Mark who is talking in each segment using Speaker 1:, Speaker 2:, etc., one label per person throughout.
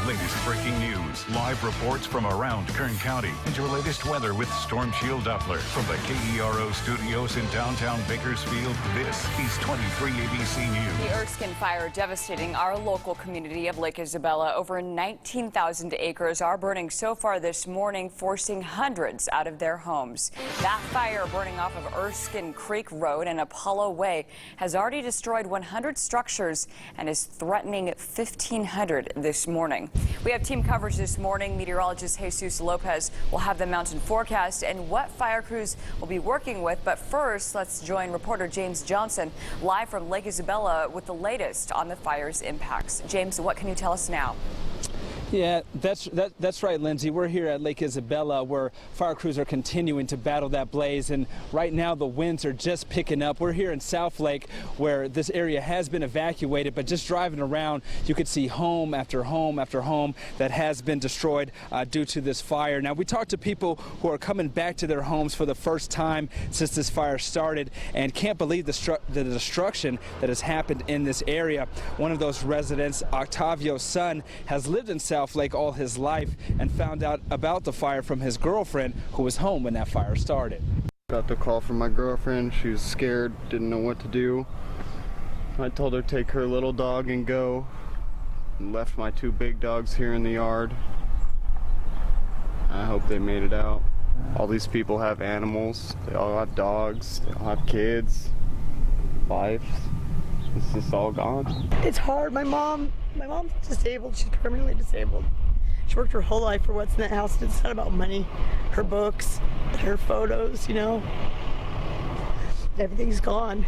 Speaker 1: latest breaking news, live reports from around Kern County, and your latest weather with Storm Shield Doppler. From the KERO studios in downtown Bakersfield, this is 23 ABC News.
Speaker 2: The Erskine Fire devastating our local community of Lake Isabella. Over 19,000 acres are burning so far this morning, forcing hundreds out of their homes. That fire burning off of Erskine Creek Road and Apollo Way has already destroyed 100 structures and is threatening 1,500 this morning. We have team coverage this morning. Meteorologist Jesus Lopez will have the mountain forecast and what fire crews will be working with. But first, let's join reporter James Johnson live from Lake Isabella with the latest on the fire's impacts. James, what can you tell us now?
Speaker 3: Yeah, that's right, Lindsay. We're here at Lake Isabella where fire crews are continuing to battle that blaze, and right now the winds are just picking up. We're here in South Lake where this area has been evacuated, but just driving around you could see home after home after home that has been destroyed due to this fire. Now, we talked to people who are coming back to their homes for the first time since this fire started and can't believe the destruction that has happened in this area. One of those residents, Octavio's son, has lived in South Lake all his life and found out about the fire from his girlfriend who was home when that fire started.
Speaker 4: Got the call from my girlfriend. She was scared, didn't know what to do. I told her to take her little dog and go, and left my two big dogs here in the yard. I hope they made it out. All these people have animals. They all have dogs. They all have kids, wives. It's just all gone.
Speaker 5: It's hard. My mom's disabled. She's permanently disabled. She worked her whole life for what's in that house. It's not about money. Her books, her photos, you know. Everything's gone.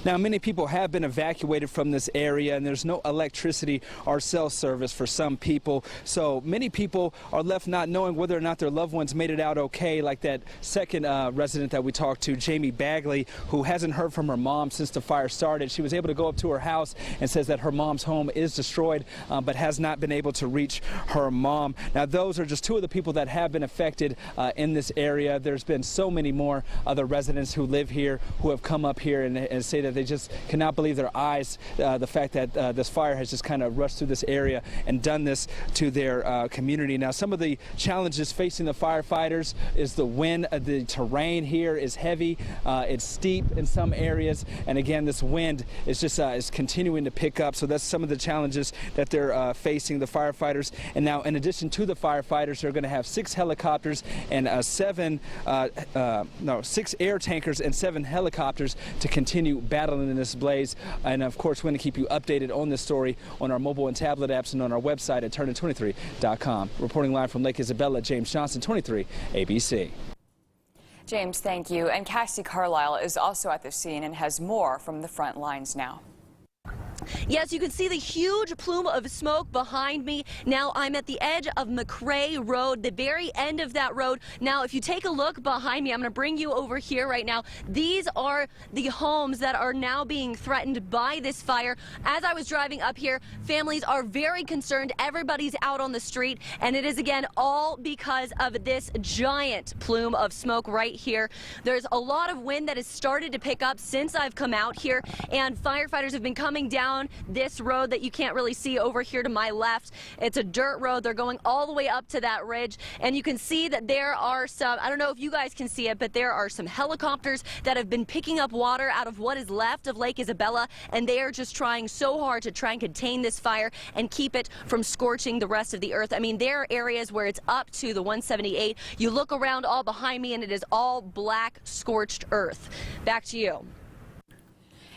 Speaker 3: Now, many people have been evacuated from this area, and there's no electricity or cell service for some people. So many people are left not knowing whether or not their loved ones made it out okay, like that second resident that we talked to, Jamie Bagley, who hasn't heard from her mom since the fire started. She was able to go up to her house and says that her mom's home is destroyed, but has not been able to reach her mom. Now, those are just two of the people that have been affected in this area. There's been so many more other residents who live here who have come up here and say that they just cannot believe their eyes, the fact that this fire has just kind of rushed through this area and done this to their community. Now, some of the challenges facing the firefighters is the wind. The terrain here is heavy. It's steep in some areas, and again, this wind is just is continuing to pick up. So that's some of the challenges that they're facing, the firefighters. And now, in addition to the firefighters, they're going to have 6 helicopters and 6 air tankers and 7 helicopters to continue battling in this blaze. And of course, we're going to keep you updated on this story on our mobile and tablet apps and on our website at turner23.com. Reporting live from Lake Isabella, James Johnson, 23 ABC.
Speaker 2: James, thank you. And Cassie Carlisle is also at the scene and has more from the front lines now.
Speaker 6: Yes, you can see the huge plume of smoke behind me. Now I'm at the edge of McRae Road, the very end of that road. Now, if you take a look behind me, I'm going to bring you over here right now. These are the homes that are now being threatened by this fire. As I was driving up here, families are very concerned. Everybody's out on the street, and it is, again, all because of this giant plume of smoke right here. There's a lot of wind that has started to pick up since I've come out here, and firefighters have been coming down this road that you can't really see over here to my left. It's a dirt road. They're going all the way up to that ridge, and you can see that there are some, I don't know if you guys can see it, but there are some helicopters that have been picking up water out of what is left of Lake Isabella, and they are just trying so hard to try and contain this fire and keep it from scorching the rest of the earth. I mean, there are areas where it's up to the 178. You look around all behind me, and it is all black, scorched earth. Back to you.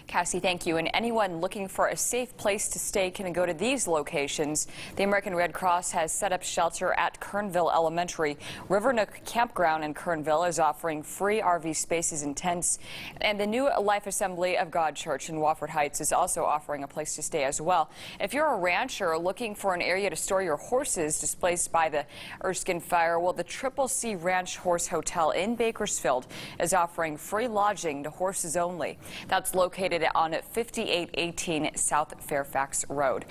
Speaker 2: Cassie, thank you. And anyone looking for a safe place to stay can go to these locations. The American Red Cross has set up shelter at Kernville Elementary. River Nook Campground in Kernville is offering free RV spaces and tents. And the New Life Assembly of God Church in Wofford Heights is also offering a place to stay as well. If you're a rancher looking for an area to store your horses displaced by the Erskine Fire, well, the Triple C Ranch Horse Hotel in Bakersfield is offering free lodging to horses only. That's located on 5818 South Fairfax Road.